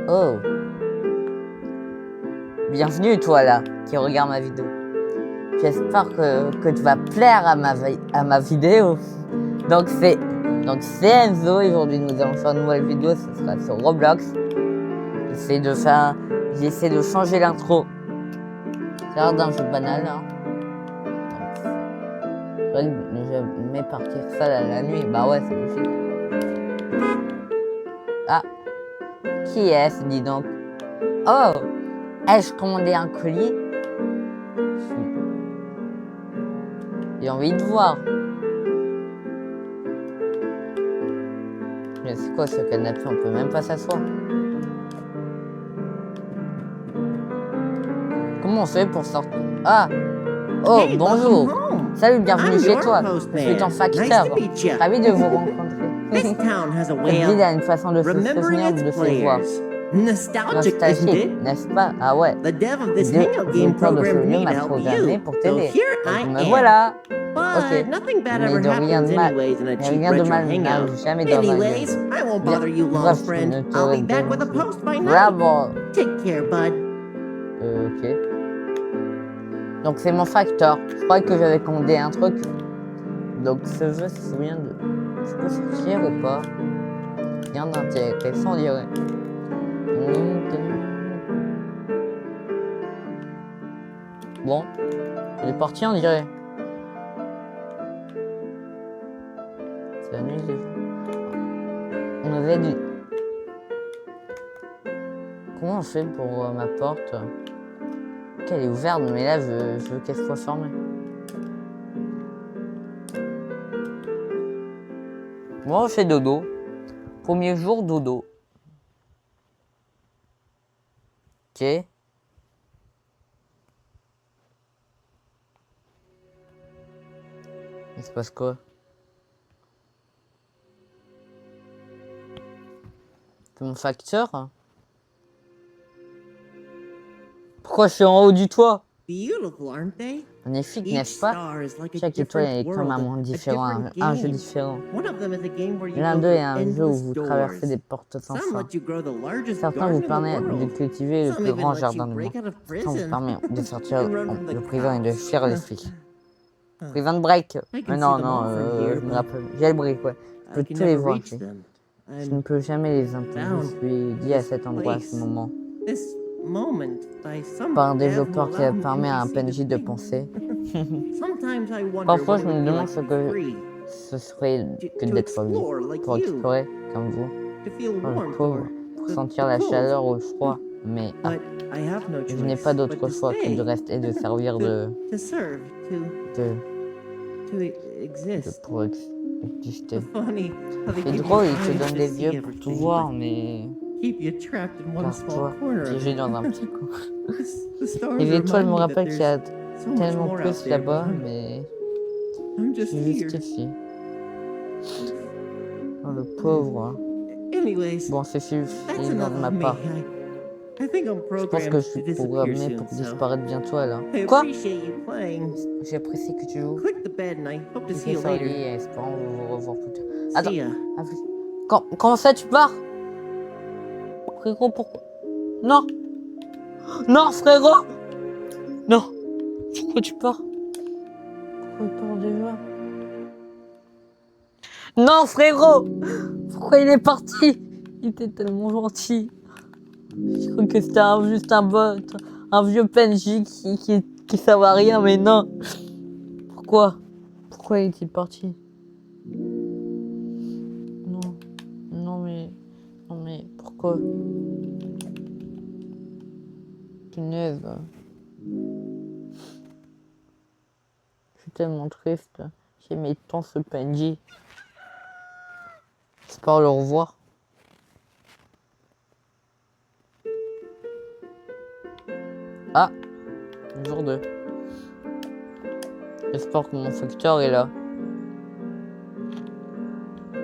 Oh. Bienvenue toi là, qui regarde ma vidéo. J'espère que tu vas plaire à ma vidéo. Donc c'est Enzo et aujourd'hui nous allons faire une nouvelle vidéo, ce sera sur Roblox. J'essaie de changer l'intro. C'est l'air d'un jeu banal hein. Je mets partir ça la nuit, bah ouais c'est logique. Ah, qui est-ce dis donc? Oh, ai-je commandé un colis? J'ai envie de voir. Mais c'est quoi ce canapé? On peut même pas s'asseoir. Comment on fait pour sortir? Ah! Oh, Hey, bonjour! Salut, bienvenue chez toi. Je suis ton facteur. Ravi de vous rencontrer. Cette ville a une façon de se souvenir de ses voix. Nostalgique, n'est-ce pas? Ah ouais. Le développeur de ce jeu m'a programmé pour t'aider. Donc me voilà. Ok. Mais de rien de mal. N'arrive jamais dans un jeu. Bref, je ne te Bravo. Ok. Donc c'est mon facteur. Je crois que j'avais commandé un truc. Donc ce jeu se souvient de... Je peux sortir ou pas? Rien d'intéressant, on dirait. Bon. Il est parti, on dirait. C'est la nuit déjà. On avait dit... Comment on fait pour ma porte? Ok, elle est ouverte, mais là, je veux qu'elle soit fermée. Moi, je fais dodo. Premier jour, dodo. Ok. Il se passe quoi? C'est mon facteur? Pourquoi je suis en haut du toit? Magnifique, n'est-ce pas? Chaque étoile est comme un monde différent, un jeu différent. L'un d'eux est un jeu où vous traversez des portes sans fin. Certains vous permettent de cultiver le plus grand jardin du monde. Certains vous permettent de sortir de prison et de fuir les flics. Prison break. Mais non, je me rappelle. J'ai le break, ouais. Je peux tous les voir ici. Je ne peux jamais les entendre. Je suis dit à cet endroit, à ce moment. Par un développeur qui permet à un PNJ de penser. Parfois, je me demande ce que ce serait que d'être libre, pour explorer comme vous, le pauvre, pour sentir la chaleur ou le froid. Mais je n'ai pas d'autre choix que de rester et de servir pour exister. C'est drôle, il te donne des yeux pour tout voir, mais... Car-toi, piégé dans un petit coin. Les étoiles me rappellent qu'il y a tellement plus là-bas, mais je suis juste ici. Oh, le pauvre. Bon, c'est suffisant de ma part. Je pense que je suis programmé pour disparaître bientôt alors. Quoi? J'apprécie que tu joues. Cliquez sur le lit et espérons vous revoir plus tard. Attends, comment ça tu pars? Frérot, pourquoi? Non! Non, frérot! Non! Pourquoi tu pars? Pourquoi il part déjà? Non, frérot! Pourquoi il est parti? Il était tellement gentil. Je crois que c'était juste un bot, un vieux PNJ qui savait à rien, mais non! Pourquoi? Pourquoi est-il parti? Non mais pourquoi? Punaise. Je suis tellement triste. J'aimais tant ce PNJ. J'espère le revoir. Ah, jour 2. J'espère que mon facteur est là.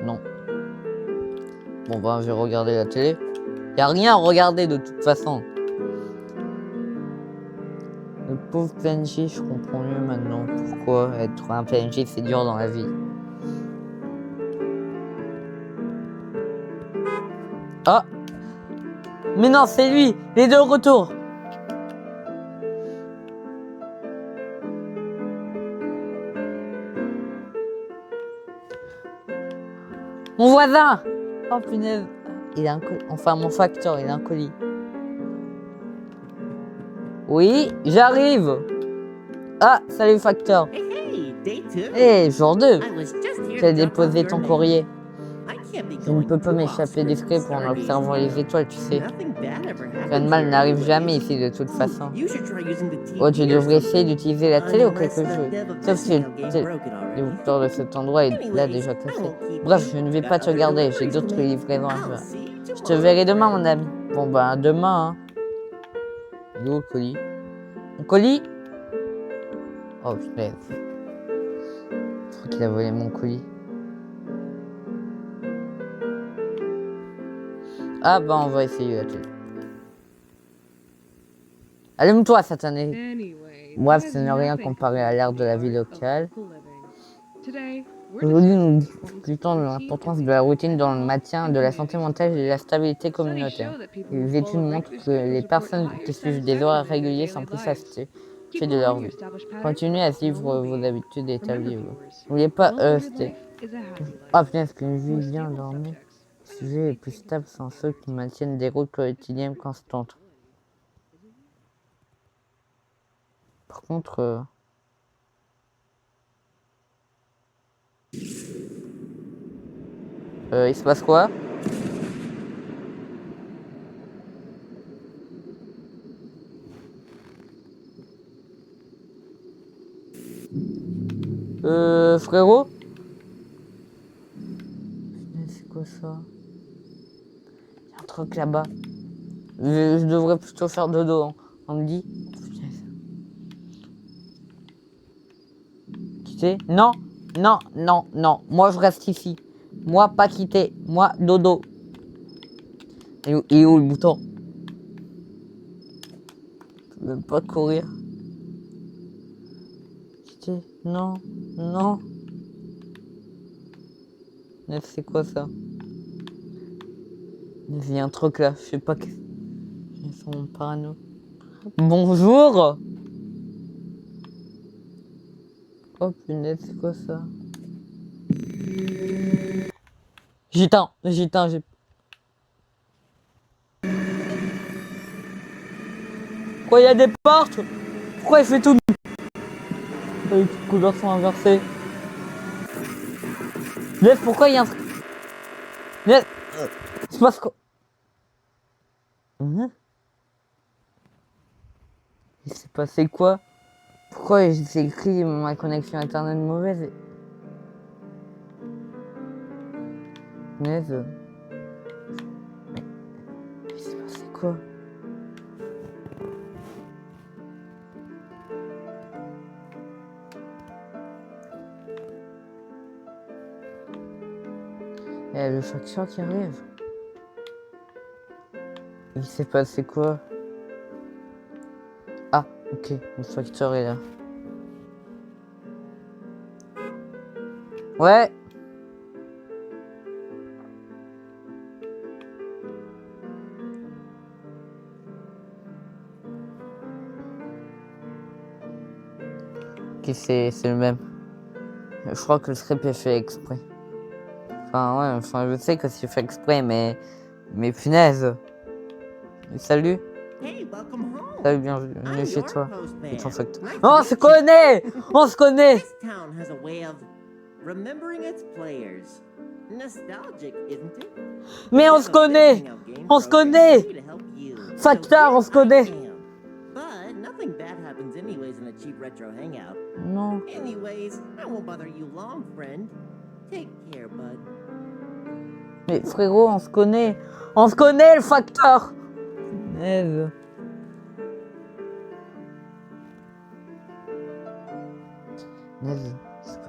Non. Bon bah je vais regarder la télé. Y a rien à regarder de toute façon. Le pauvre PNJ, je comprends mieux maintenant pourquoi être un PNJ c'est dur dans la vie. Ah! Mais non, c'est lui. Les deux retour. Mon voisin. Oh punaise. Il a un colis. Enfin, mon facteur, il a un colis. Oui, j'arrive. Ah, salut facteur. Hey, jour 2. J'ai déposé ton courrier. Je ne peux pas m'échapper discret pour en observant les étoiles, tu sais. Rien de mal n'arrive jamais ici de toute façon. Oh, tu devrais essayer d'utiliser la télé ou quelque chose. Sauf si le bouton de cet endroit est là déjà cassé. Bref, je ne vais pas te regarder, j'ai d'autres livraisons à faire. Je te verrai demain, mon ami. Bon, ben, demain, hein. Il est où le colis? Mon colis? Oh, putain. Je crois qu'il a volé mon colis. Ah, ben, on va essayer la télé. Allume-toi, satané. Bref, ce n'est rien comparé à l'ère de la vie locale. Aujourd'hui, nous discutons de l'importance de la routine dans le maintien de la santé mentale et de la stabilité communautaire. Les études montrent que les personnes qui suivent des horaires réguliers sont plus satisfaites de leur vie. Continuez à suivre vos habitudes établies. N'oubliez pas rester. Ah putain, est-ce qu'une vie bien dormie? Le sujet est plus stable sont ceux qui maintiennent des routes quotidiennes constantes. Par contre, il se passe quoi? Frérot? C'est quoi ça? Il y a un truc là-bas. Je devrais plutôt faire dodo, hein. On me dit. Quitter? Non, non, non, non. Moi, je reste ici. Moi, pas quitter. Moi, dodo. Et où le bouton? Je peux même pas courir. Quitter? Non, non. Mais c'est quoi ça? Il y a un truc là. Je sais pas que. Ils sont parano. Bonjour! Oh punaise, c'est quoi ça? Gitan, j'ai... Pourquoi il y a des portes? Pourquoi il fait tout? Les couleurs sont inversées. Laisse, pourquoi il y a un... Laisse, c'est parce que... Il s'est passé quoi? Pourquoi j'ai écrit ma connexion internet mauvaise? Punaise. Mais il s'est passé quoi? Il y a le facteur qui arrive. Il s'est passé quoi? Ah, ok, le facteur est là. Ouais. Ok, c'est le même. Je crois que le script est fait exprès. Enfin, ouais, enfin, je sais que c'est fait exprès, mais punaise. Salut. Salut, bienvenue chez toi. C'est ton facteur. Oh, on se connaît! On se connaît! Mais on se connaît! On se connaît! Facteur, on se connaît! Non. Mais frérot, on se connaît! On se connaît, le facteur! Punaise. Punaise,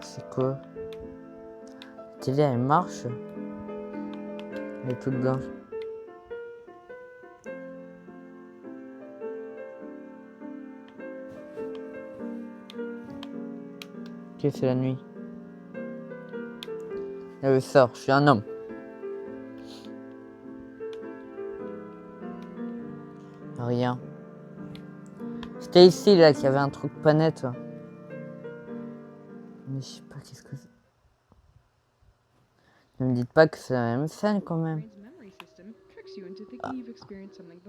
c'est quoi? La télé, elle marche? Elle est toute blanche. Ok, c'est la nuit. Elle sort, je suis un homme. Rien. C'était ici, là, qu'il y avait un truc pas net. Mais je sais pas qu'est-ce que c'est. Ne me dites pas que c'est la même scène, quand même. Je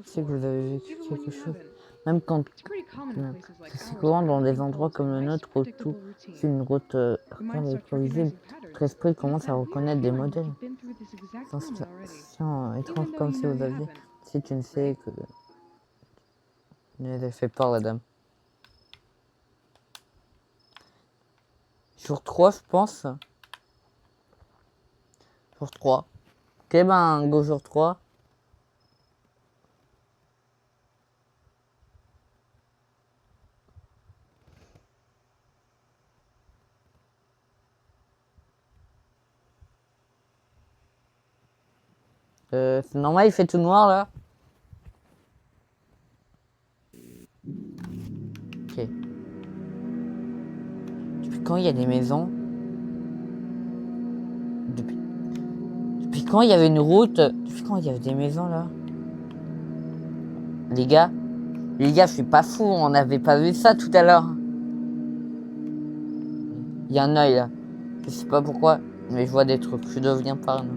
sais que vous avez vécu quelque chose. Même quand... C'est courant dans des endroits comme le nôtre où tout c'est une route imprévisible. Votre esprit commence à reconnaître des modèles. Sensations étranges comme si vous aviez... Si tu ne sais que... Vous avez fait peur, la dame. Jour 3, je pense. Jour 3. Ok, ben, go jour 3. C'est normal, il fait tout noir, là. Ok. Depuis quand il y a des maisons? Depuis quand il y avait une route? Depuis quand il y avait des maisons, là? Les gars, je suis pas fou, on n'avait pas vu ça tout à l'heure. Il y a un œil, là. Je sais pas pourquoi, mais je vois des trucs. Je deviens parano.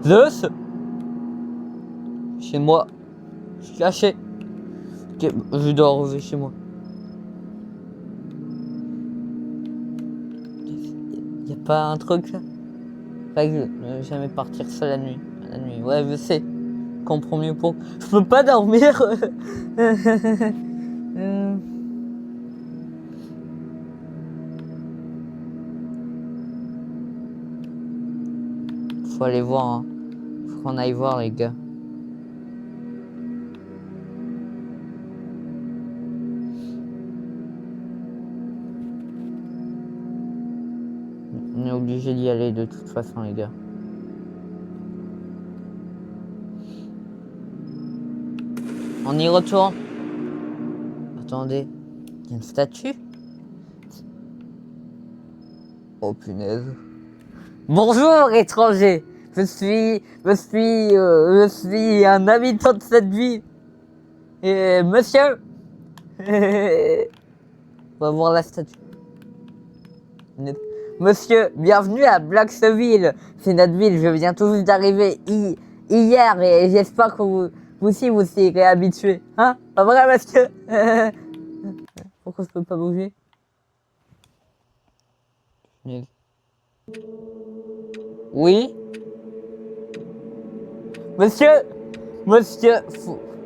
Zeus? Chez moi. Je suis caché. Ok, je dois revenir chez moi. Y a pas un truc là? Pas que ne jamais partir seul la nuit. La nuit, ouais, je sais. Comprends mieux pour. Je peux pas dormir. Faut aller voir. Hein. Faut qu'on aille voir, les gars. On est obligé d'y aller de toute façon, les gars. On y retourne. Attendez, il y a une statue. Oh punaise. Bonjour étranger. Je suis un habitant de cette ville. Et monsieur. On va voir la statue. Monsieur, bienvenue à Blacksville. C'est notre ville. Je viens tout juste d'arriver hier et j'espère que vous aussi vous serez habitué. Hein? Pas vrai, monsieur? Pourquoi je peux pas bouger? Oui? Monsieur,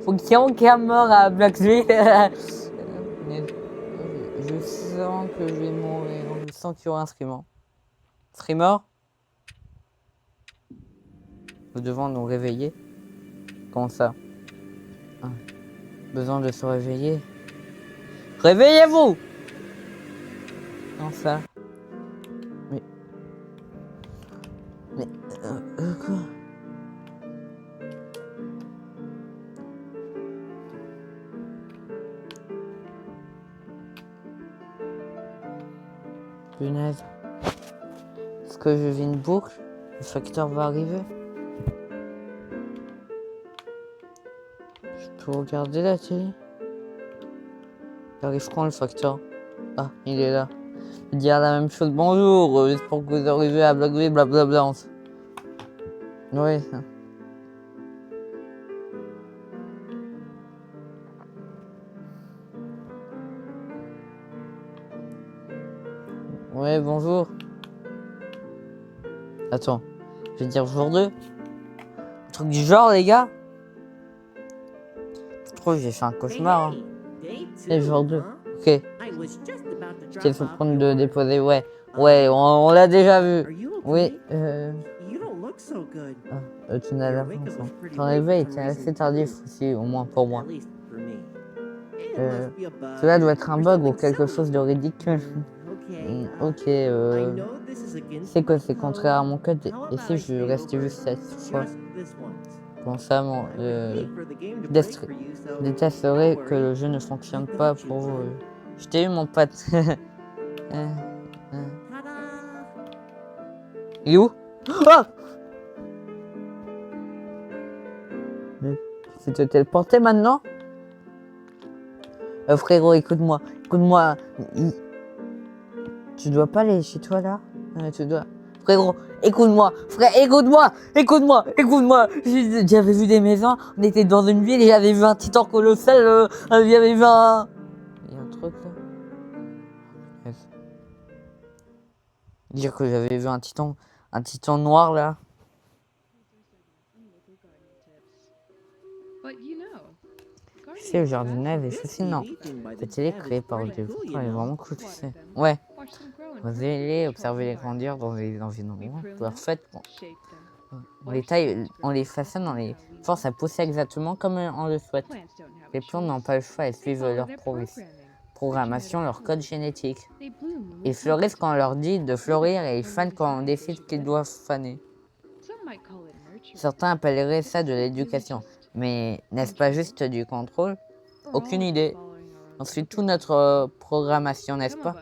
faut qu'il y ait aucun mort à Blacksville. Je sens que je vais mourir. Je sens qu'il y aura un streamer. Streamer? Nous devons nous réveiller. Comment ça? Ah. Besoin de se réveiller. Réveillez-vous! Non, ça. Mais quoi? Punaise. Est-ce que je vis une boucle? Le facteur va arriver? Je peux regarder la télé? Il arrive quand le facteur? Ah, il est là. Je vais dire la même chose. Bonjour, j'espère que vous arrivez à Blackville, blablabla. Oui. Ouais, bonjour. Attends, je vais dire jour 2. Un truc du genre, les gars. Je trouve que j'ai fait un cauchemar. Hein. C'est jour 2. Ok. J'étais sur le point de déposer, ouais. Ouais, on l'a déjà vu. Oui, tu n'as l'air pas. Ton réveil était assez tardif aussi, au moins pour moi. Cela doit être un bug ou quelque chose de ridicule. Ok, c'est que c'est contraire à mon code et si je restais juste cette fois. Bon ça, je détesterais que le jeu ne fonctionne pas pour vous. Je t'ai eu mon pote. Il est où? Ah! C'est te téléporter maintenant? Frérot, écoute-moi. Écoute-moi. Tu dois pas aller chez toi là? Tu dois. Frérot, écoute-moi. Frère, écoute-moi. Écoute-moi. Écoute-moi. J'avais vu des maisons. On était dans une ville et j'avais vu un titan colossal. J'avais vu un. Il y a un truc là. Yes. Dire que j'avais vu un titan noir là. Tu sais, le jardinage est fascinant. Cette télé créée par Dieu. Elle est vraiment cool, tu sais. Ouais. Vous allez observer les grandeurs dans les environnements parfaitement. On les taille, on les façonne, on les force à pousser exactement comme on le souhaite. Les plantes n'ont pas le choix, elles suivent leur programmation, leur code génétique. Ils fleurissent quand on leur dit de fleurir et ils fanent quand on décide qu'ils doivent faner. Certains appelleraient ça de l'éducation, mais n'est-ce pas juste du contrôle? Aucune idée. On suit toute notre programmation, n'est-ce pas?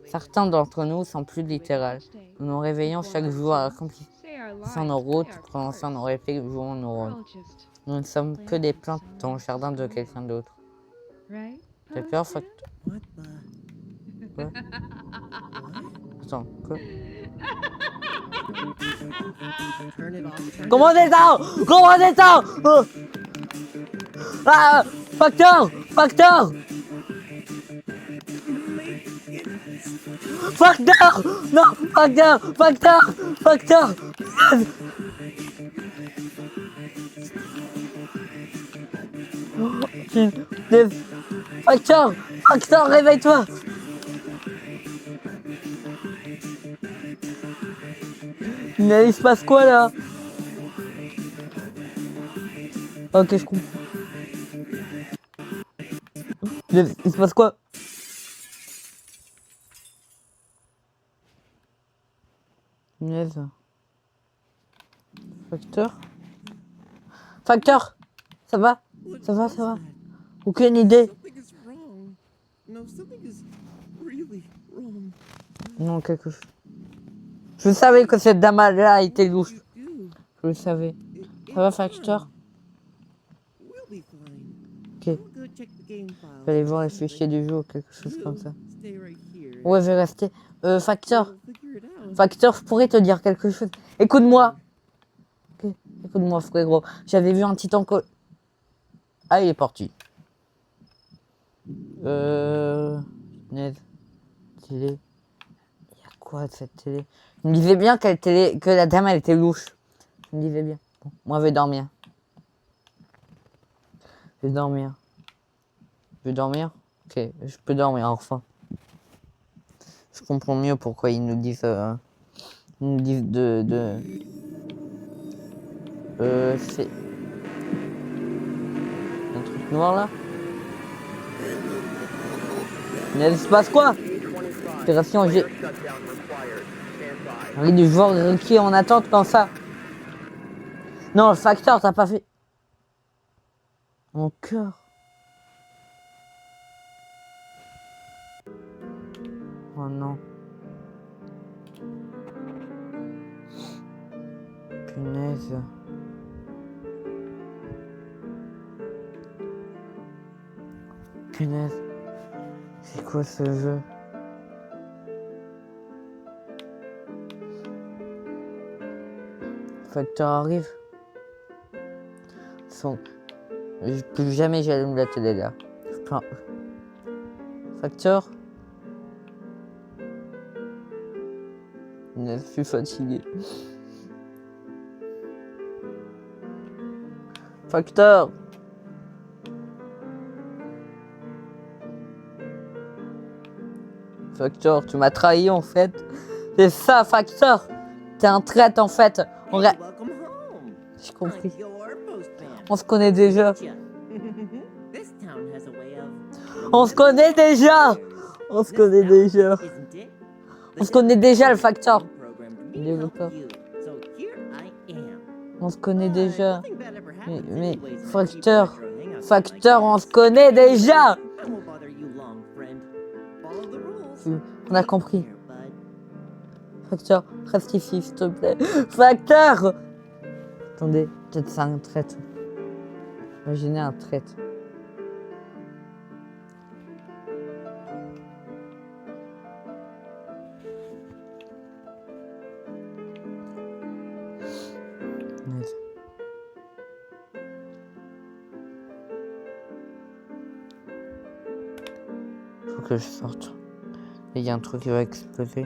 Certains d'entre nous sont plus littérales. Nous nous réveillons chaque jour, accomplissant nos routes, prononçant nos répliques, jouant nos rôles. Nous ne sommes que des plantes dans le jardin de quelqu'un d'autre. J'ai peur, Quoi? Attends, quoi? Comment descend? Comment descend? Oh. Ah, facteur! Facteur! Facteur! Non! Facteur! Facteur! Facteur! Facteur! Facteur, réveille-toi! Mais il se passe quoi là? Ok, je comprends. Il se passe quoi? Punaise. Facteur? Facteur! Ça va? Ça va, ça va? Aucune idée. Non, quelque chose. Je savais que cette dame-là était louche. Je le savais. Ça va, Facteur? Ok. Je vais aller voir les fichiers du jeu ou quelque chose comme ça. Ouais, je vais rester. Facteur. Facteur, je pourrais te dire quelque chose. Écoute-moi. Okay. Écoute-moi, frérot. J'avais vu un titan Ah, il est parti. Punaise. Télé. Il y a quoi de cette télé? Je me disais bien que la dame, elle était louche. Je me disais bien. Bon, moi, je vais dormir. Je vais dormir. Je vais dormir? Ok, je peux dormir, enfin. Je comprends mieux pourquoi ils nous disent... ils nous disent c'est... Un truc noir, là? Mais il se passe quoi? Opération G... Oui, du joueur qui est en attente comme ça. Non, le facteur, t'as pas fait... Mon cœur. Oh non. Punaise. Punaise. C'est quoi ce jeu? Facteur arrive. Plus jamais j'allume la télé là. Facteur. Je suis fatigué. Facteur. Facteur, tu m'as trahi en fait. C'est ça, Facteur. T'es un traître en fait. J'ai compris. On se connaît déjà. On se connaît déjà. On se connaît déjà. On se connaît déjà, le Facteur. Développeur. On se connaît déjà. Mais Facteur. Facteur, on se connaît déjà. On a compris. Facteur, reste ici, s'il te plaît. Facteur! Attendez, peut-être c'est un traître. Imaginez un traître. Faut que je sorte. Il y a un truc qui va exploser.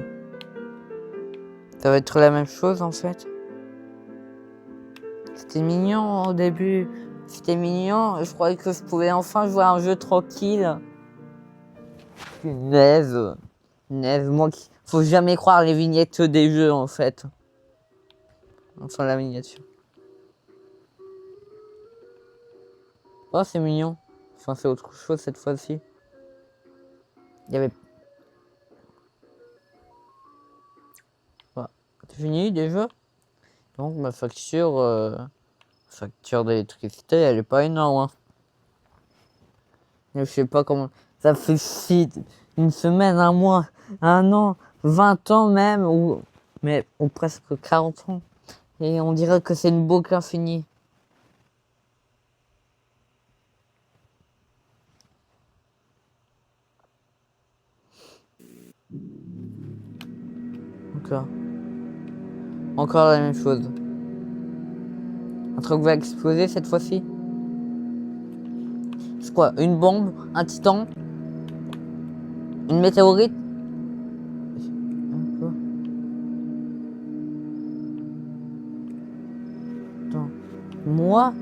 Ça va être la même chose en fait. C'était mignon au début. C'était mignon. Je croyais que je pouvais enfin jouer à un jeu tranquille. Punaise. Punaise. Moi qui... Faut jamais croire les vignettes des jeux en fait. Enfin la miniature. Oh c'est mignon. Enfin c'est autre chose cette fois-ci. Il y avait... Voilà. C'est fini déjà. Donc ma facture d'électricité, elle est pas énorme. Hein. Je sais pas comment... Ça fait une semaine, un mois, un an, 20 ans même, ou presque 40 ans. Et on dirait que c'est une boucle infinie. Encore la même chose. Un truc va exploser cette fois-ci. C'est quoi? Une bombe? Un titan? Une météorite? Attends. Moi?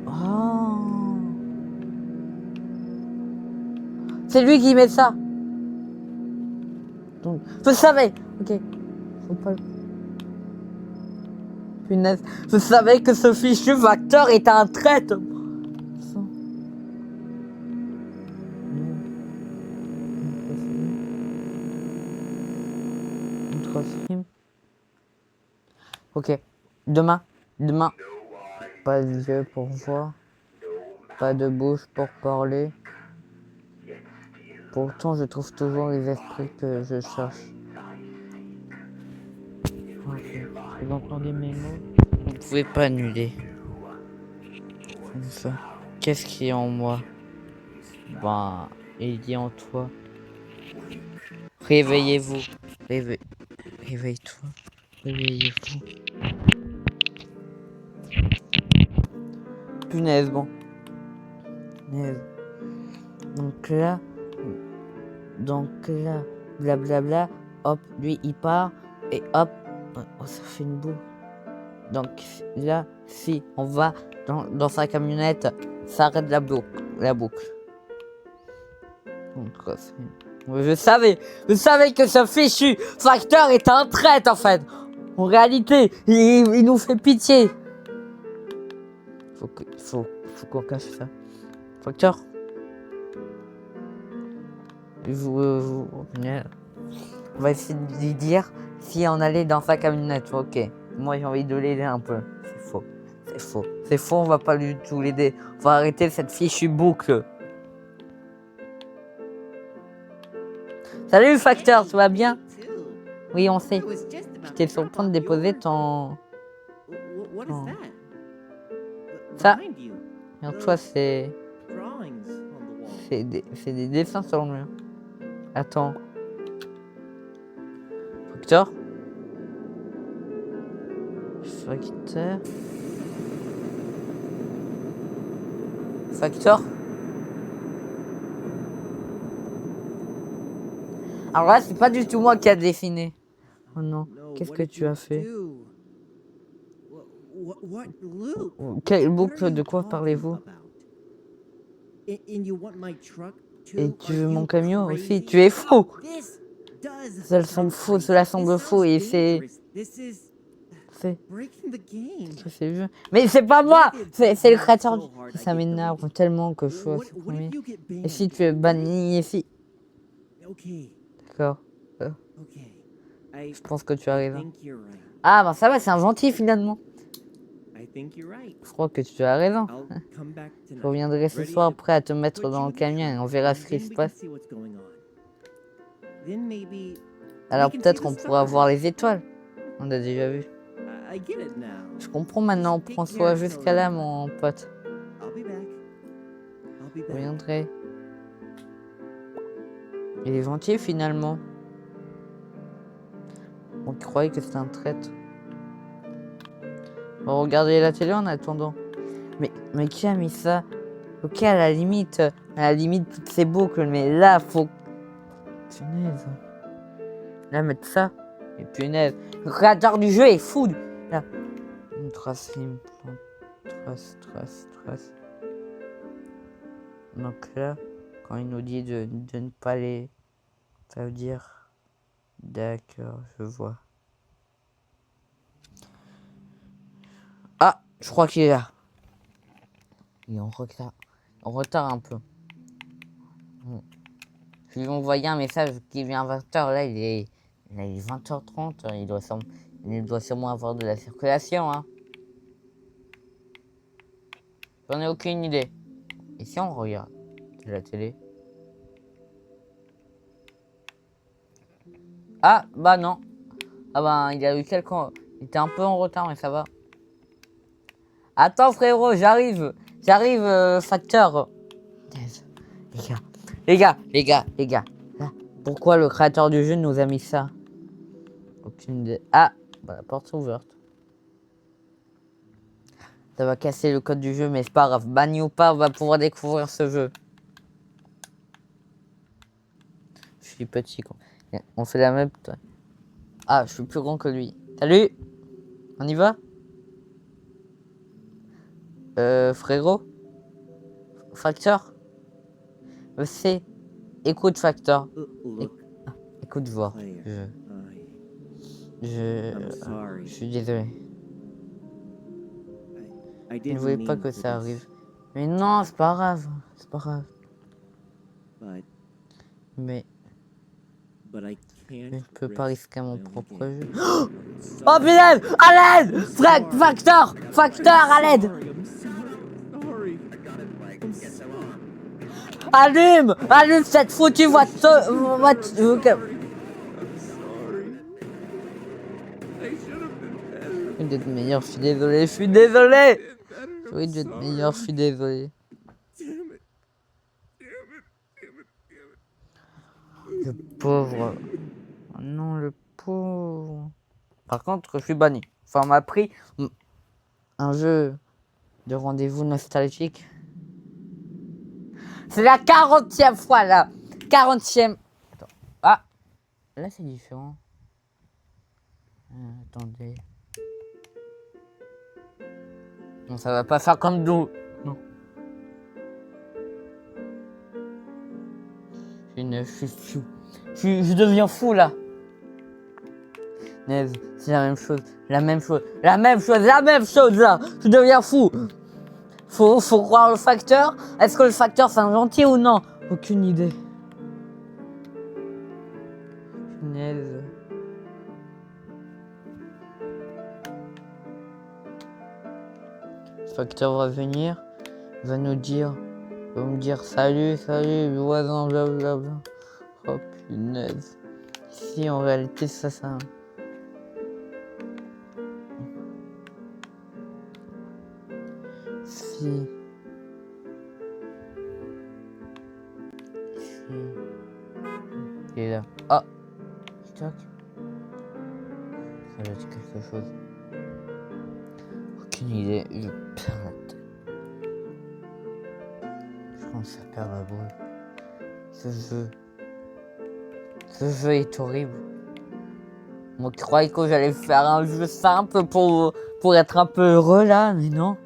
Oh. C'est lui qui met ça. Donc, je savais. Ok. Faut pas... Punaise. Je savais que ce fichu facteur était un traître. Ok. Demain. Pas de yeux pour voir. Pas de bouche pour parler. Pourtant, je trouve toujours les esprits que je cherche. Okay. Vous entendez mes mots? Vous ne pouvez pas annuler. Qu'est-ce qui est en moi? Ben, il est en toi. Réveillez-vous. Réveille-toi. Réveillez-vous. Punaise, bon. Punaise. Donc là, blablabla, hop, lui il part, et hop, oh, ça fait une boue. Donc là, si on va dans sa camionnette, ça arrête la boucle. Donc, je savais que ce fichu facteur est un traître en fait. En réalité, il nous fait pitié. Faut qu'on cache ça. Facteur. On va essayer de lui dire si on allait dans sa camionnette. Ok. Moi j'ai envie de l'aider un peu. C'est faux, on va pas du tout l'aider. On va arrêter cette fichue boucle. Salut facteur, tu vas bien? Oui, on sait. J'étais sur le point de déposer ton... Ça. Et toi, c'est des dessins sur le mur. Attends. Facteur. Alors là, c'est pas du tout moi qui a dessiné. Oh non, qu'est-ce que tu as fait? Quelle boucle, de quoi parlez-vous? Et tu veux mon camion aussi? Tu es fou! Cela semble faux et c'est vieux. Mais c'est pas moi! C'est le créateur. Ça m'énerve tellement que je sois supprimé. Et si tu es banni ici? D'accord. Je pense que tu as raison. Ah bah ça va, c'est un gentil finalement. Je crois que tu as raison. Je reviendrai ce soir prêt à te mettre dans le camion et on verra ce qui se passe. Alors peut-être on pourra voir les étoiles. On a déjà vu. Je comprends maintenant, prends soin jusqu'à là mon pote. Vous viendrez. Il est gentil finalement. On croyait que c'était un traître. On va regarder la télé en attendant. Mais qui a mis ça? Ok, à la limite, toutes ces boucles, mais là, faut... Punaise. Là, mettre ça. Et punaise. Le créateur du jeu est fou. Là. Trace. Donc là, quand il nous dit de ne pas les... Ça veut dire... D'accord, je vois. Ah, je crois qu'il est là. Il est en retard. En retard un peu. Je lui ai envoyé un message qui vient à 20h. Là, il est 20h30. Il doit sûrement avoir de la circulation. Hein. J'en ai aucune idée. Et si on regarde la télé? Ah, bah non. Ah bah, il a eu quelques... Il était un peu en retard, mais ça va. Attends, frérot, j'arrive. Facteur. Les gars. Là, pourquoi le créateur du jeu nous a mis ça? Aucune idée. Ah, bah, la porte est ouverte. Ça va casser le code du jeu, mais c'est pas grave. Banni ou pas, on va pouvoir découvrir ce jeu. Je suis petit, quoi. On fait la même... Ah, je suis plus grand que lui. Salut. On y va? Frérot? Facteur? C'est... Écoute, Facteur. Écoute, voir. Je suis désolé. Je ne voulais pas que ça arrive. Mais non, c'est pas grave. Mais je ne peux pas risquer mon propre jeu. Oh punaise! À l'aide! Facteur, à l'aide! Allume cette foutue voiture! Je vais être meilleur, je suis désolé. Je vais être meilleur, je suis désolé. Le pauvre. Oh non, le pauvre. Par contre, je suis banni. Enfin, on m'a pris un jeu de rendez-vous nostalgique. C'est la 40e fois, là. 40e. Attends. Ah. Là, c'est différent. Attendez. Non, ça va pas faire comme nous. Non. Je deviens fou, là. C'est la même chose, là. Je deviens fou. Faut croire le facteur. Est-ce que le facteur c'est un gentil ou non? Aucune idée. Punaise. Le facteur va venir, va me dire salut, voisin, blablabla. Oh punaise. Si en réalité ça. Si. Il est là. Ah. Tac. Ça doit être quelque chose. Aucune idée. Je perds la tête. Je commence à perdre la boule. Ce jeu est horrible. Moi qui croyais que j'allais faire un jeu simple pour être un peu heureux là, mais non.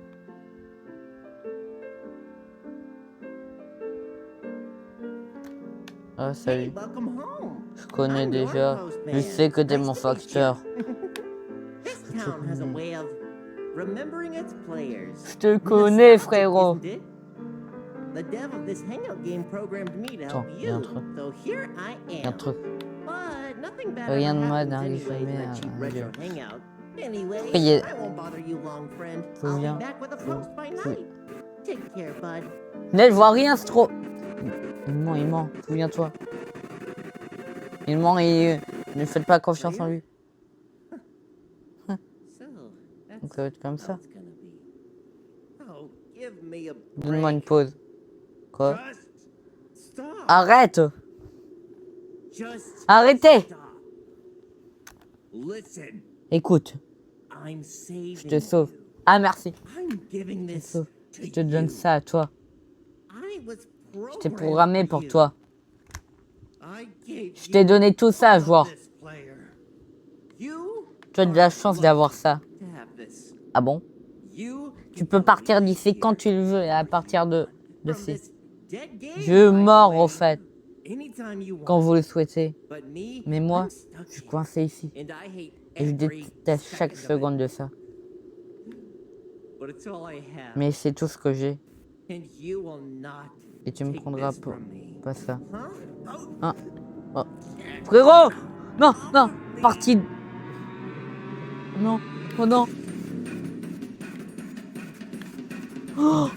Ah salut. Je connais déjà. Je sais que t'es mon facteur. Je te connais, frérot. Attends, il y a un truc. Rien de mal n'arrive jamais à un jeu. Faut bien. Mais je vois rien, c'est trop... Il ment, souviens-toi. Il ment et ne faites pas confiance en lui. Donc ça va être comme ça. Donne-moi une pause. Quoi? Arrête! Arrêtez! Écoute, je te sauve. Ah, merci. Je te sauve. Je te donne ça à toi. Je t'ai programmé pour toi. Je t'ai donné tout ça, joueur. Tu as de la chance d'avoir ça. Ah bon? Tu peux partir d'ici quand tu le veux et à partir de ci. Je mors au fait. Quand vous le souhaitez. Mais moi, je suis coincé ici. Et je déteste chaque seconde de ça. Mais c'est tout ce que j'ai. Et tu me prendras pour pas ça. Hein? Oh. Frérot! Non, non! Parti! Non, oh non! Oh!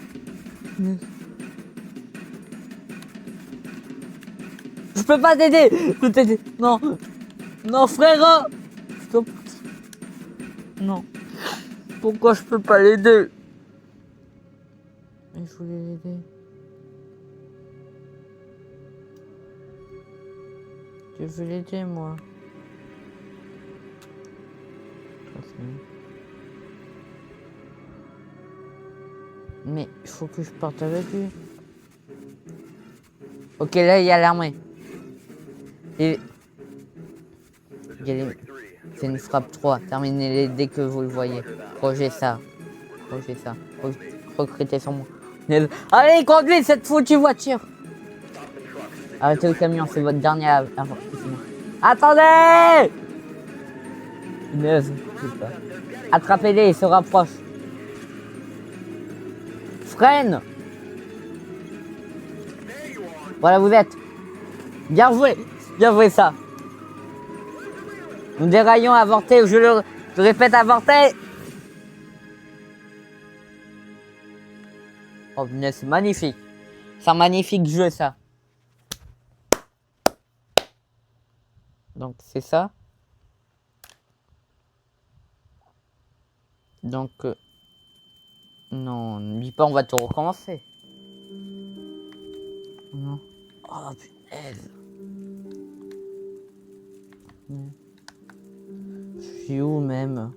Je peux pas t'aider! Je peux t'aider! Non! Non, frérot! Stop! Non! Pourquoi je peux pas l'aider? Mais je voulais l'aider. Je veux l'aider, moi. Mais il faut que je parte avec lui. Ok, là, il y a l'armée. Et... C'est une frappe 3. Terminez-les dès que vous le voyez. Projet ça. Projet ça. Recrutez sur moi. Allez, conduis cette foutue voiture. Arrêtez le camion, c'est votre dernier avertissement. Attendez! Neuf, attrapez-les, ils se rapprochent. Freine! Voilà, vous êtes. Bien joué ça. Nous déraillons, avorté, je répète, avorté. Oh, c'est magnifique. C'est un magnifique jeu, ça. Donc, c'est ça. Donc, non, ne dis pas, on va tout recommencer. Non. Oh, punaise. Je suis où, même?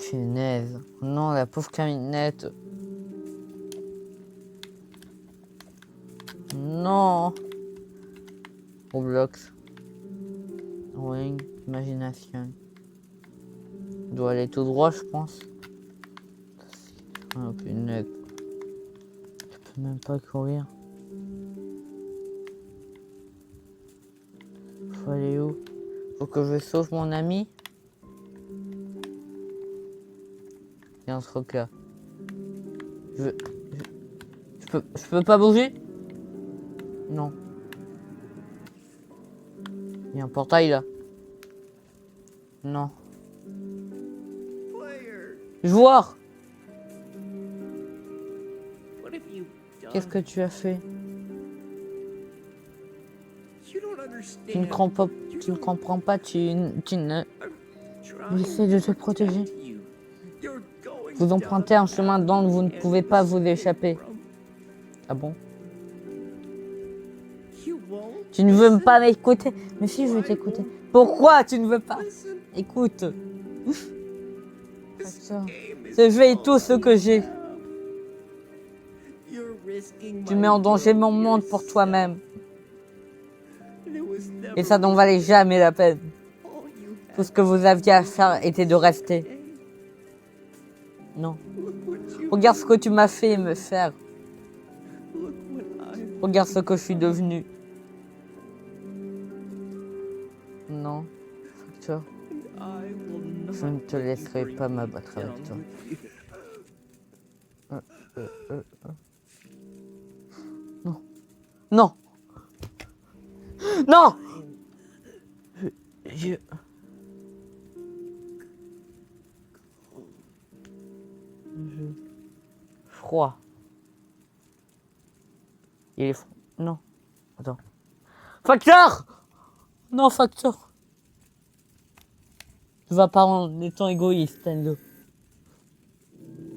Punaise. Non, la pauvre camionnette. Non. Roblox. Ring. Imagination. Je dois aller tout droit, je pense. Oh, punaise. Je peux même pas courir. Faut aller où? Faut que je sauve mon ami. Il y a un truc là. Je peux pas bouger? Non. Il y a un portail là. Non. Joueur! Qu'est-ce que tu as fait? Tu ne comprends pas, tu ne... J'essaie de te protéger. Vous empruntez un chemin dont vous ne pouvez pas vous échapper. Ah bon? Tu ne veux pas m'écouter? Mais si, je veux t'écouter. Pourquoi tu ne veux pas? Écoute. Ce jeu est tout ce que j'ai. Tu mets en danger mon monde pour toi-même. Et ça n'en valait jamais la peine. Tout ce que vous aviez à faire était de rester. Non. Regarde ce que tu m'as fait me faire. Regarde ce que je suis devenu. Non. Facteur. Je ne te laisserai pas m'abattre avec toi. Non. Non. Non. Froid. Il est froid. Non. Attends. Facteur! Non, Facteur. Tu vas pas en étant égoïste, Nintendo.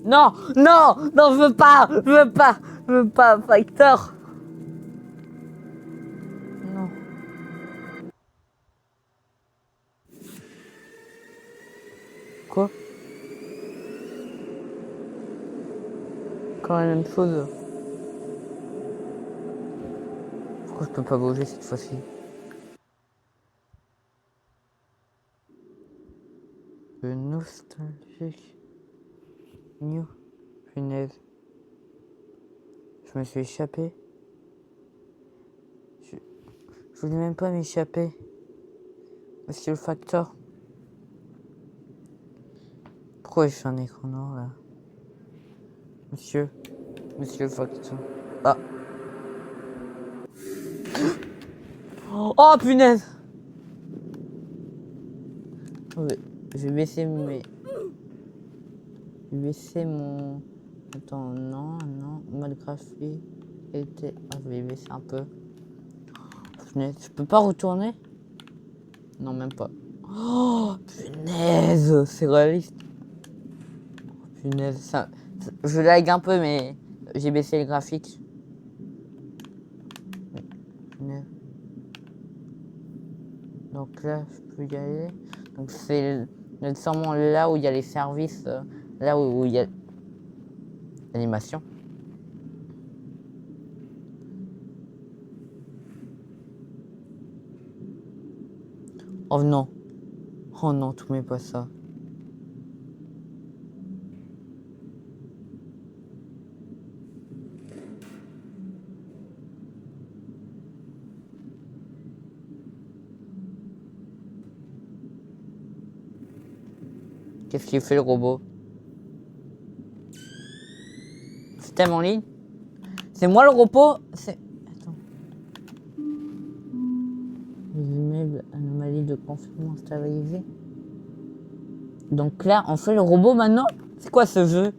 Non, non, non, je veux pas, je veux pas, je veux pas, Fighter. Non. Quoi? Quand la même chose. Pourquoi je peux pas bouger cette fois-ci? Le nostalgique. New. Punaise. Je me suis échappé. Je voulais même pas m'échapper. Monsieur le facteur. Pourquoi je suis un écran noir là? Monsieur le facteur. Ah. Oh punaise! Je vais baisser mes... Je vais baisser mon... Attends, non, mode graphique. Était... Ah, je vais baisser un peu. Punaise, je peux pas retourner? Non, même pas. Oh, punaise, c'est réaliste. Punaise, je lag un peu, mais j'ai baissé le graphique. Punaise. Donc là, je peux y aller. Donc c'est sûrement là où il y a les services, là où il y a l'animation. Oh non. Oh non, tout met pas ça. Qu'est-ce qu'il fait le robot? Système en ligne? C'est moi le robot? C'est... Attends. Immeuble, anomalie de confinement stabilisée. Donc là, on fait le robot maintenant? C'est quoi ce jeu?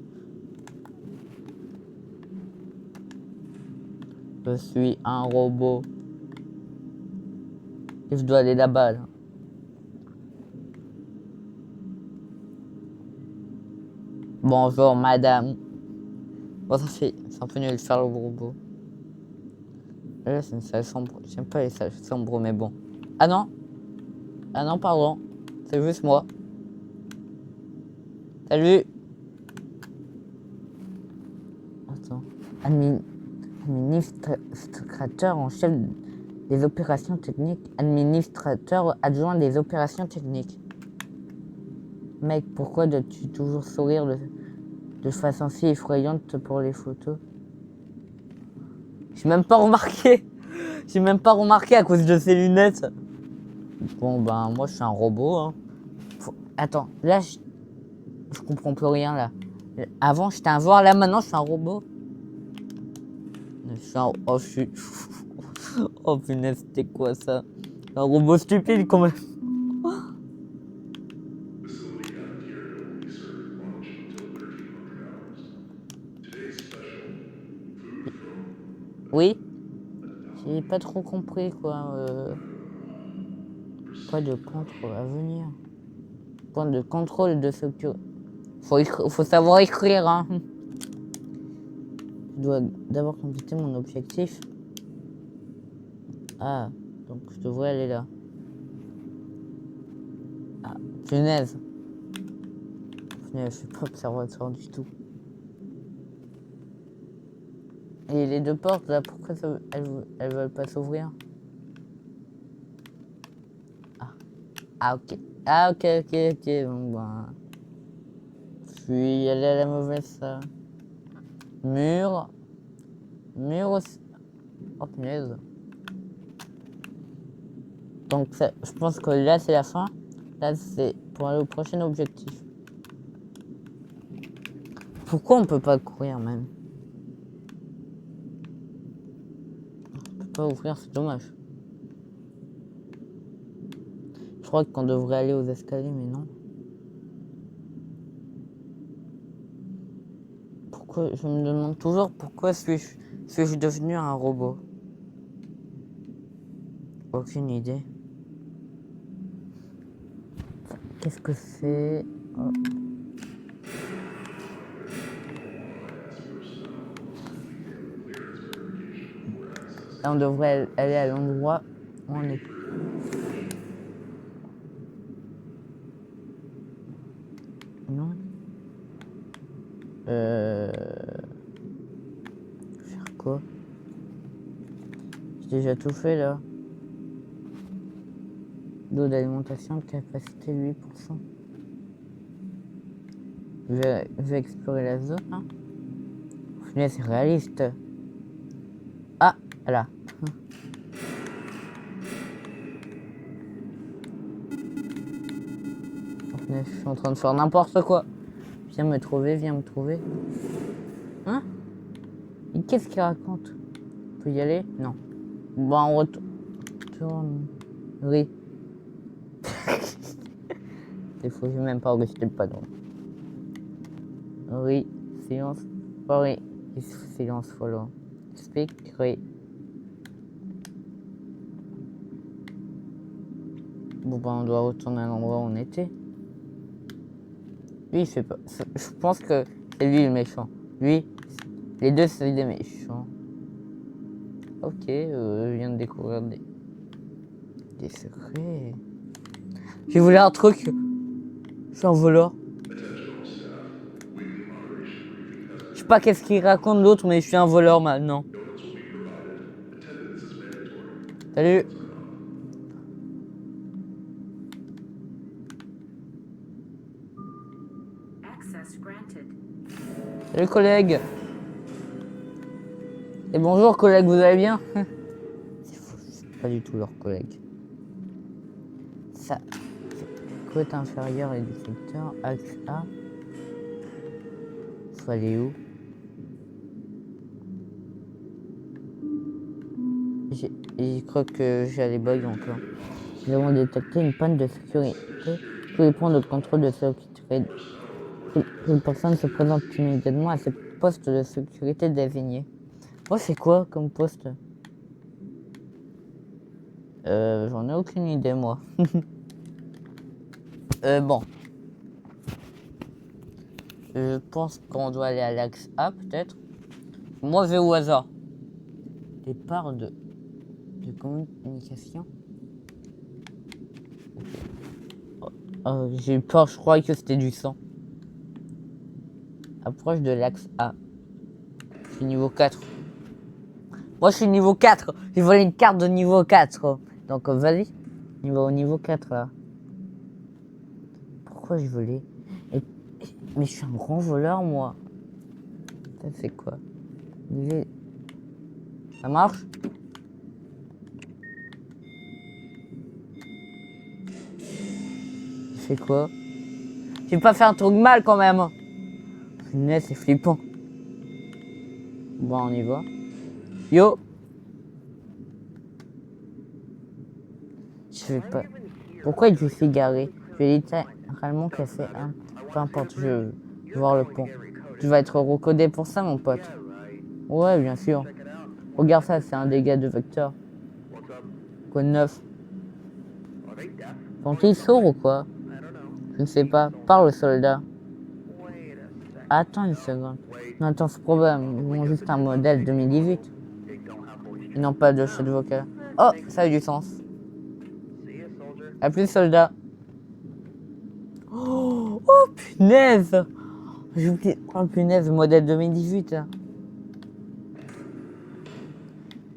Je suis un robot. Et je dois aller là-bas, là. Bonjour, madame. Bon, c'est un peu nul de faire le robot. Là, c'est une salle sombre. J'aime pas les salles sombres, mais bon. Ah non. Ah non, pardon. C'est juste moi. Salut. Attends. Administrateur en chef des opérations techniques. Administrateur adjoint des opérations techniques. Mec, pourquoi dois-tu toujours sourire de façon si effrayante pour les photos? J'ai même pas remarqué. J'ai même pas remarqué à cause de ces lunettes. Bon, ben, moi, je suis un robot. Hein. Attends, là, je comprends plus rien, là. Avant, j'étais un joueur, là, maintenant, je suis un robot. Je suis un... Oh, je suis... Oh, punaise, c'était quoi, ça? Un robot stupide, quand même. Oui? J'ai pas trop compris, quoi. Pas de contrôle à venir. Point de contrôle de sécurité. Faut savoir écrire, hein. Je dois d'abord compléter mon objectif. Ah, donc je devrais aller là. Ah, punaise. Punaise, je suis pas observateur du tout. Et les deux portes, là, pourquoi elles veulent pas s'ouvrir? Ah. Ah, ok. Ah, ok. Bon, ben... Je suis allé à la mauvaise... Mur. Mur aussi. Oh, punaise. Donc, je pense que là, c'est la fin. Là, c'est pour aller au prochain objectif. Pourquoi on peut pas courir, même? On peut pas ouvrir, c'est dommage. Je crois qu'on devrait aller aux escaliers, mais non. Pourquoi? Je me demande toujours pourquoi suis-je devenu un robot? Aucune idée. Qu'est-ce que c'est? Oh. Là, on devrait aller à l'endroit où on est. Non. Faire quoi? J'ai déjà tout fait là. D'eau d'alimentation, capacité 8%. Je vais explorer la zone. Hein. C'est réaliste. Ah, là. Je suis en train de faire n'importe quoi. Viens me trouver, viens me trouver. Hein? Qu'est-ce qu'il raconte? On peut y aller? Non. Bon, on retourne. Oui. Il faut même pas rester le panneau. Oui. Silence. Oh, oui. Silence follow. Speak. Oui. Bon, ben, on doit retourner à l'endroit où on était. Lui, il fait pas. Je pense que c'est lui le méchant. Lui, les deux, c'est des méchants. Ok, je viens de découvrir des secrets. J'ai voulu un truc. Je suis un voleur. Je sais pas qu'est-ce qu'il raconte l'autre, mais je suis un voleur maintenant. Salut. Salut collègue. Et bonjour collègue, vous allez bien? C'est pas du tout leur collègue. Ça. Côte inférieure et du secteur. Axe A. Faut aller où? Je crois que j'ai les bugs encore. Nous avons détecté une panne de sécurité. Tous les points de contrôle de sécurité. Une personne se présente immédiatement à ses postes de sécurité désignés. Oh, c'est quoi comme poste? J'en ai aucune idée, moi. Bon. Je pense qu'on doit aller à l'axe A, peut-être. Moi, je vais au hasard. Départ de communication. Oh, j'ai eu peur, je croyais que c'était du sang. Approche de l'axe A. Je suis niveau 4. Moi, je suis niveau 4. J'ai volé une carte de niveau 4. Donc, vas-y. Niveau 4, là. Pourquoi j'ai volé? Mais je suis un grand voleur, moi. Ça, c'est quoi? Ça marche? J'ai fait quoi? J'ai pas fait un truc mal, quand même. Punaise, c'est flippant. Bon, on y va. Yo! Je vais pas... Pourquoi il s'est garé? Je vais littéralement casser un... Peu importe, je veux voir le pont. Tu vas être recodé pour ça, mon pote. Ouais, bien sûr. Regarde ça, c'est un dégât de vecteur. Quoi de neuf? Sont-ils sourds ou quoi? Je ne sais pas. Parle, soldat. Attends une seconde. Non, attends, c'est probable. Ils ont juste un modèle 2018. Ils n'ont pas de chat vocal. Oh, ça a du sens. A plus, soldat. Oh, punaise! J'ai oublié. Oh, punaise, modèle 2018. Là.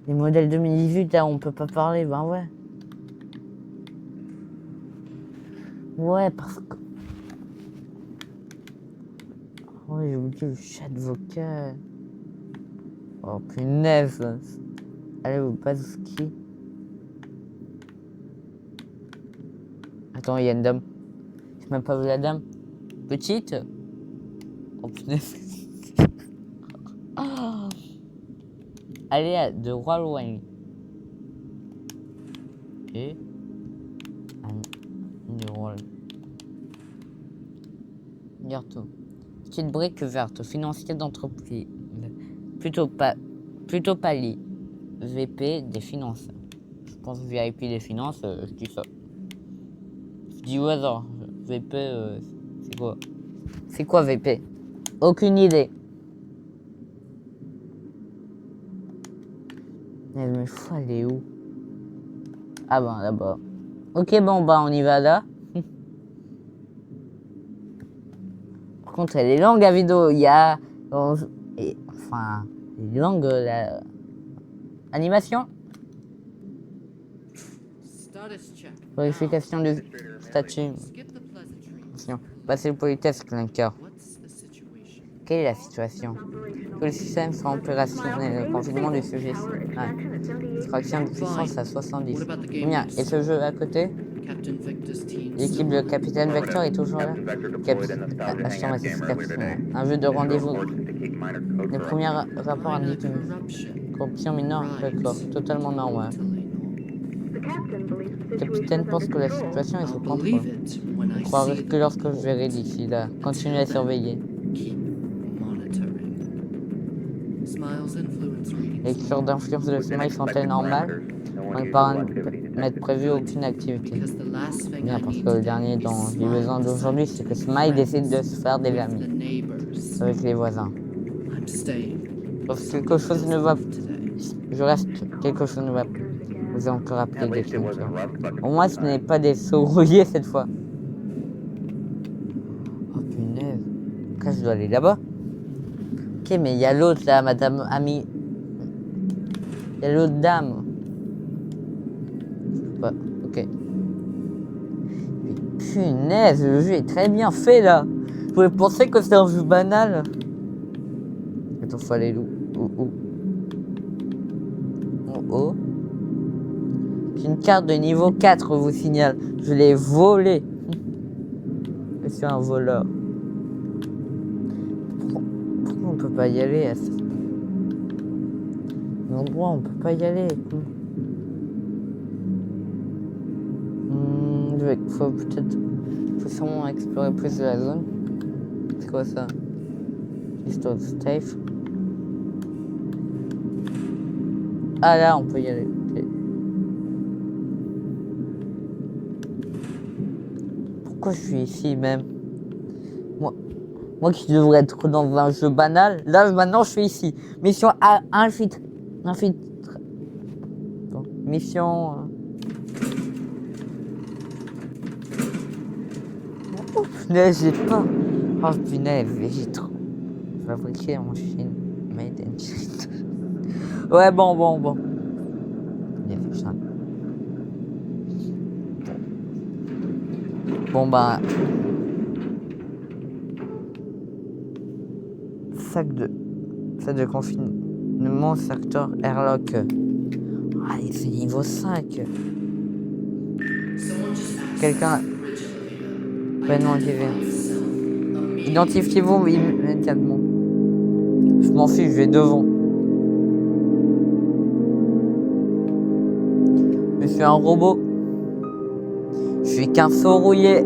Les modèles 2018, là, on peut pas parler. Ben ouais. Ouais, parce que... Oh, j'ai oublié le chat vocal. Oh, punaise. Allez, au Bazouski. Attends, il y a une dame. J'ai même pas vu la dame. Petite. Oh, punaise. Oh. Allez, de roi loin. Et... de rôle. Bientôt. Petite brique verte, financier d'entreprise. Plutôt pâli. VP des finances. Je pense VIP des finances, je dis ça. Je dis au hasard. VP, c'est quoi? C'est quoi VP? Aucune idée. Mais faut aller où? Ah ben là-bas. Ok, bon bah on y va là. Par contre, elle est longue la vidéo. Il y a... enfin, elle est longue la... Animation. Vérification du statut. Passer le politesse, Clanker. Quelle est la situation? Tous les systèmes sont opérationnels. Le confinement du sujet. Extraction de puissance à 70. Bien. Et ce jeu à côté? L'équipe de Capitaine Vector est toujours là. Un jeu de rendez-vous. Les premiers rapports indiquent une corruption mineure. D'accord. Totalement normal. Le capitaine pense que la situation est sous contrôle. Je croirais que lorsque je verrai d'ici là. Continuez à surveiller. Les cures d'influence de Smile sont-elles normales? On ne paramètre prévu aucune activité. Bien, parce que le dernier dont j'ai besoin d'aujourd'hui, c'est que Smile décide de se faire des amis avec les voisins. Sauf quelque chose ne va plus. Je reste, quelque chose ne va plus. Vous avez encore appelé des clintures. Au moins, ce n'est pas des sauts rouillés cette fois. Oh punaise. Après, je dois aller là-bas. Ok, mais il y a l'autre là, madame Ami. Il y a l'autre dame. Je peux pas. Ok. Mais punaise, le jeu est très bien fait là. Je pouvais penser que c'était un jeu banal. Attends, faut aller où? Oh. J'ai une carte de niveau 4, vous signale. Je l'ai volée. Je suis un voleur. Pourquoi on peut pas y aller à cet endroit? On peut pas y aller. Faut sûrement explorer plus de la zone. C'est quoi ça? Histoire de safe. Ah là, on peut y aller. Okay. Pourquoi je suis ici même? Moi qui devrais être dans un jeu banal, là maintenant je suis ici. Mission infiltre. Bon, mission. Oh punaise, j'ai pas. Oh punaise, j'ai trop. Fabriqué en Chine. Made in China. Ouais, bon. Bon bah. Sac de confinement, secteur airlock. Ah, c'est niveau 5. Quelqu'un. Ouais, non, j'y vais. Identifiez-vous immédiatement. Je m'en fiche, je vais devant. Je suis un robot. Je suis qu'un saut rouillé.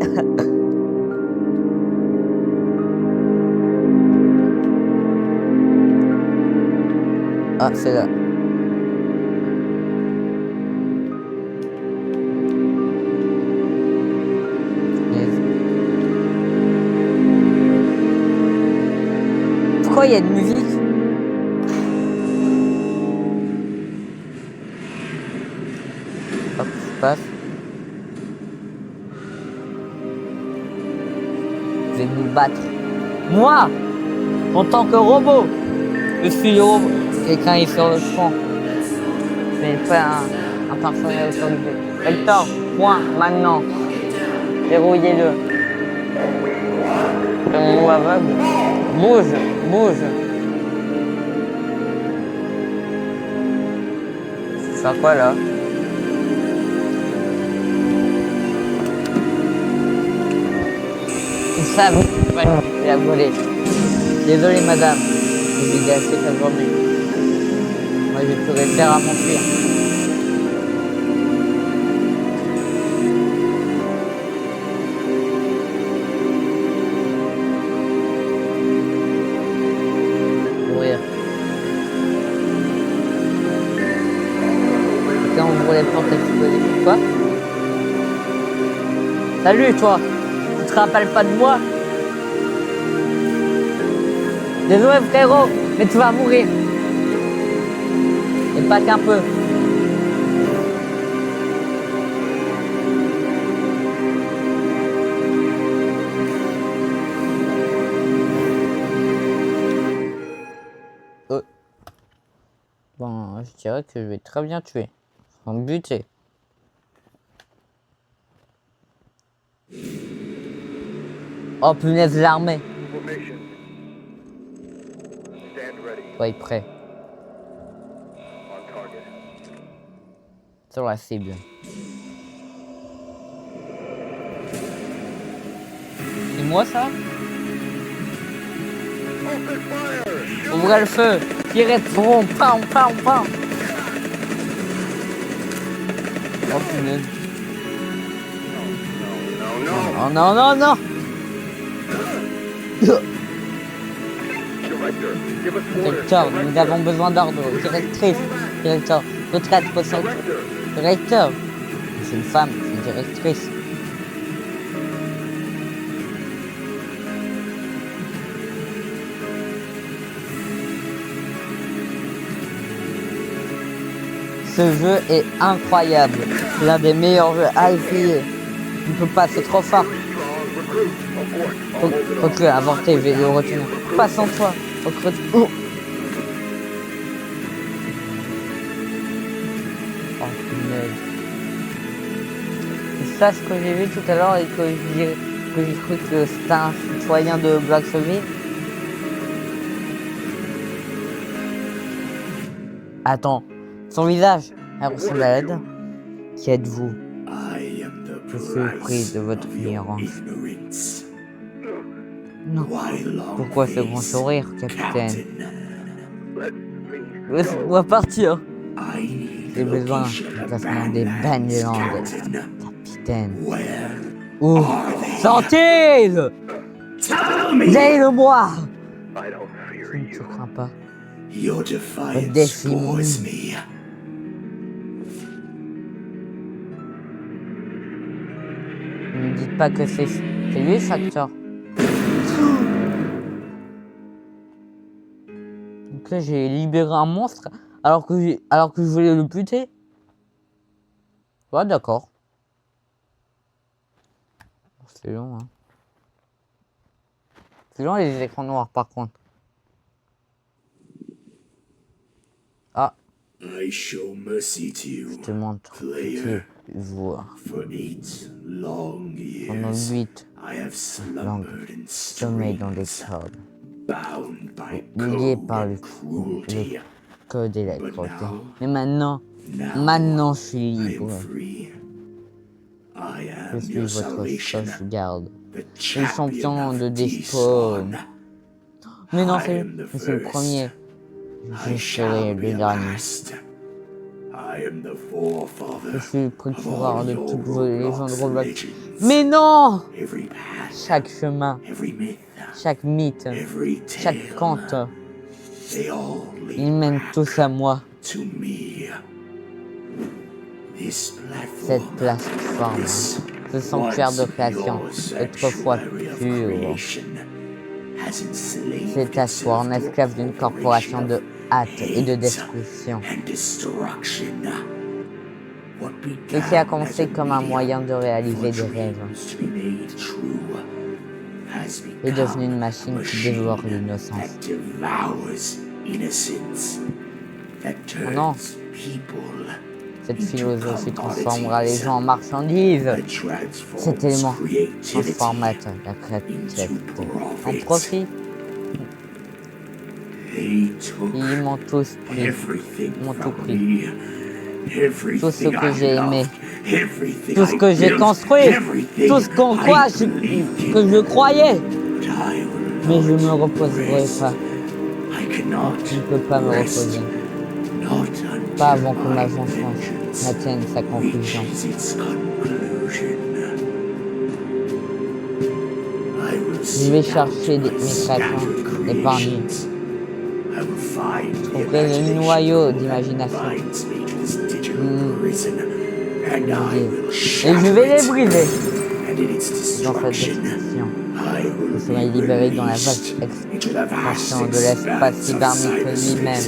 Ah, c'est là. Pourquoi il y a une musique? Hop, je passe. Je vais nous battre. Moi, en tant que robot, je suis le robot. Quelqu'un est sur le front. Mais pas un personnage sur le jeu. Vector, point, maintenant. Verrouillez-le. C'est mon mot aveugle. Bouge. C'est faire quoi là? Ça, il a volé. Désolé madame. J'ai dégagé ta journée. Moi je peux réussir à m'enfuir. Mourir. Quand on ouvre les portes explosives, quoi? Salut toi! Tu te rappelles pas de moi? Désolé frérot, mais tu vas mourir. Et pas qu'un peu. Bon, je dirais que je vais très bien tuer. Sans buter. Oh punaise, l'armée. Soyez prêt. Sur la cible. C'est moi ça? Ouvrez le feu. Tirez de front. Pam, pam, pam. Oh punaise. Oh non, non, non. Directeur, nous avons besoin d'ordre. Directrice. Directeur. Retraite, poisson. Directeur. C'est une femme, c'est une directrice. Ce jeu est incroyable. C'est l'un des meilleurs jeux à essayer. On ne peut pas, c'est trop fort. Faut avorter, je vais le retenir. Passe en toi. Oh. C'est ça ce que j'ai vu tout à l'heure et que j'ai cru que c'était un citoyen de Blacksville. Attends, son visage, elle ressemble à l'aide. Qui êtes-vous? Je suis pris de votre ignorance. Non. Pourquoi ce grand sourire, capitaine? Laisse-moi partir. J'ai besoin du placement des Banelands, capitaine. Où sont-ils? Dis-le-moi. Je ne te crains pas. Votre défi m'ennuie. Ne me dites pas que c'est lui, ce acteur. Donc là, j'ai libéré un monstre alors que je voulais le buter. Ouais, d'accord. C'est long, hein. C'est long les écrans noirs, par contre. Ah. Je te montre. Tu vois. Pendant 8 longues sommeil dans des cordes. Lié par le code et la cruauté. Mais maintenant, je suis libre. Je suis votre sauvegarde. Le champion de Despawn. Mais non, c'est le premier. Je serai le dernier. Je suis le procureur de toutes vos légendes Roblox. Mais non! Chaque chemin, chaque mythe, chaque conte, ils mènent tous à moi. Cette plateforme, ce sanctuaire de création, autrefois pur, c'est asseoir en esclave d'une corporation de hâte et de destruction. Ce qui a commencé comme un moyen de réaliser des rêves est devenu une machine qui dévore l'innocence. Oh non! Cette philosophie transformera les gens en marchandises. Cet élément transformateur, la créativité, en profit. Ils m'ont tous pris, ils m'ont tout pris. Tout ce que j'ai aimé, tout ce que j'ai construit, tout ce qu'on croit, que je croyais. Mais je ne me reposerai pas. Je ne peux pas me reposer. Pas avant que ma vengeance n'atteigne sa conclusion. Je vais chercher mes créations épargnées. Je trouverai le noyau d'imagination. Et je vais les briser. Dans cette destruction, je serai libéré dans la vaste expansion de l'espace cybernétique lui-même.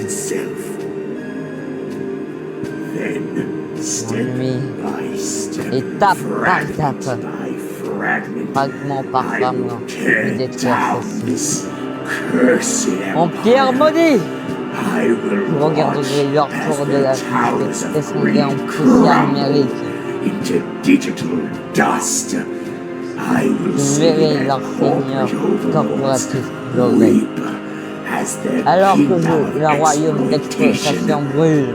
m'ennuie. Étape par étape, fragment par fragment, je détruire ceci. Empire maudit! Vous regarderez leur tour de la fuite effondrée en poussière numérique. Vous verrez leur seigneur corporatif pleurer. Alors que le royaume d'exploitation brûle.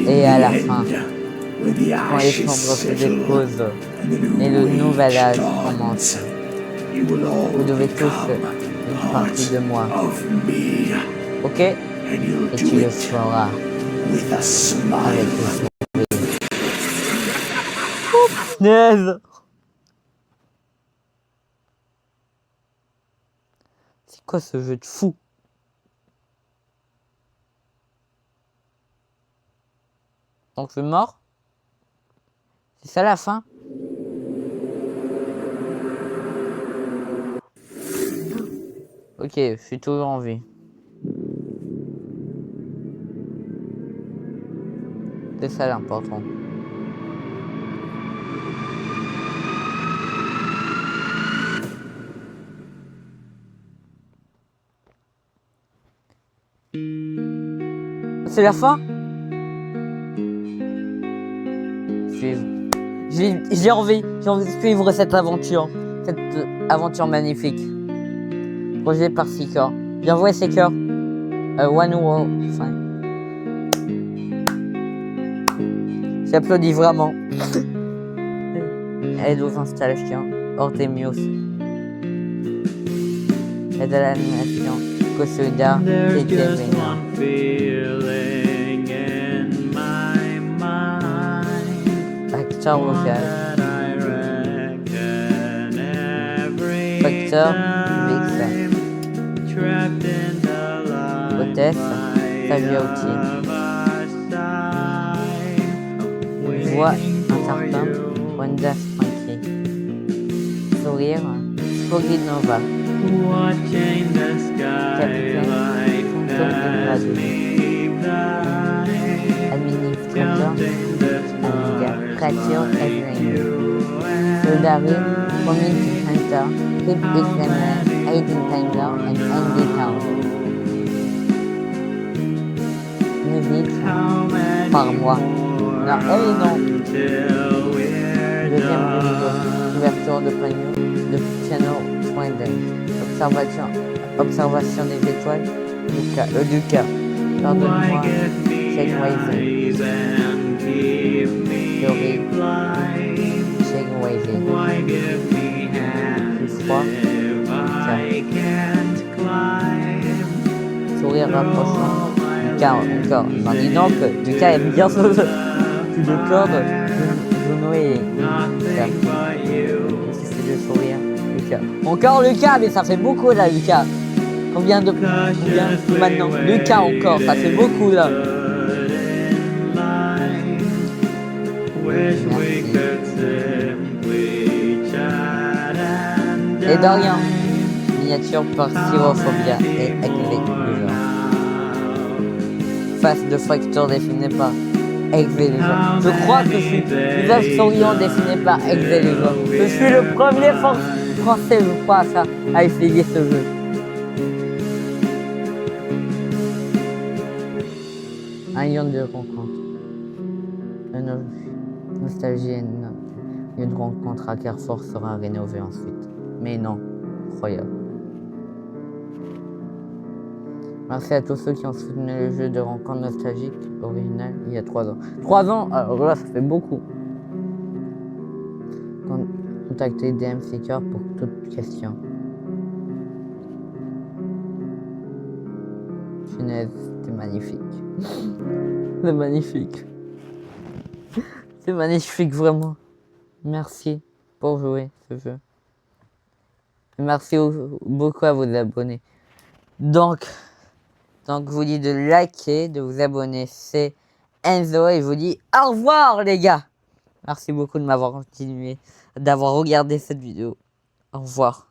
Et à la fin, quand les sombres se déposent et le nouvel âge commence, vous devez tous une partie de moi. Ok? Et tu le feras avec le sourire. Punaise! C'est quoi ce jeu de fou? Donc je suis mort? C'est ça la fin? Ok, je suis toujours en vie. C'est ça l'important. C'est la fin? J'ai envie de suivre cette aventure magnifique. Projet par Seeker. Bien joué Seeker. One World. Enfin. J'applaudis vraiment. Aide aux installations. Ortemius. Aide à l'animation. Kosuda. Et Kevina. Acteur vocal. Facteur Vixen. Hôtesse Saviotti. Voix incertaine Wanda Frankie. Sourire Spoginova. Capitaine Fantôme de Radio. Administrateur Amiga. Créature Edwin. Soldarim Community Center. Keep Examiner Aiden Timer and Andy Town. Musique par mois. Non, non. Deuxième niveau. Ouverture de panneau de piano Swindon. Observation des étoiles. Lucas. Pardonne-moi. Shake Rising. Story. Shake Rising. Plus 3. Sourire rapprochant. Lucas encore. Non, dis donc, Lucas aime bien ce jeu. Plus de cordes. Juno et Lucas. C'est de sourire. Lucas. Encore Lucas, mais ça fait beaucoup là, Lucas. Combien maintenant? Lucas encore, ça fait beaucoup là. Merci. Et Dorian. Miniature par Syrophobia et Excalibur. Face de facteur défini par Excalibur. Je crois que je suis visage souriant défini par Excalibur. Je suis le premier français, je crois, à essayer ce jeu. Un lion de rencontre. Une nostalgie et une rencontre à Carrefour sera rénovée ensuite. Mais non, incroyable. Merci à tous ceux qui ont soutenu le jeu de rencontre nostalgique original il y a 3 ans. 3 ans, alors là, ça fait beaucoup. Contactez DM Seeker pour toute question. Punaise, c'était magnifique. C'est magnifique. C'est magnifique, vraiment. Merci pour jouer ce jeu. Merci beaucoup à vos abonnés. Donc, je vous dis de liker, de vous abonner. C'est Enzo et je vous dis au revoir les gars. Merci beaucoup de m'avoir continué, d'avoir regardé cette vidéo. Au revoir.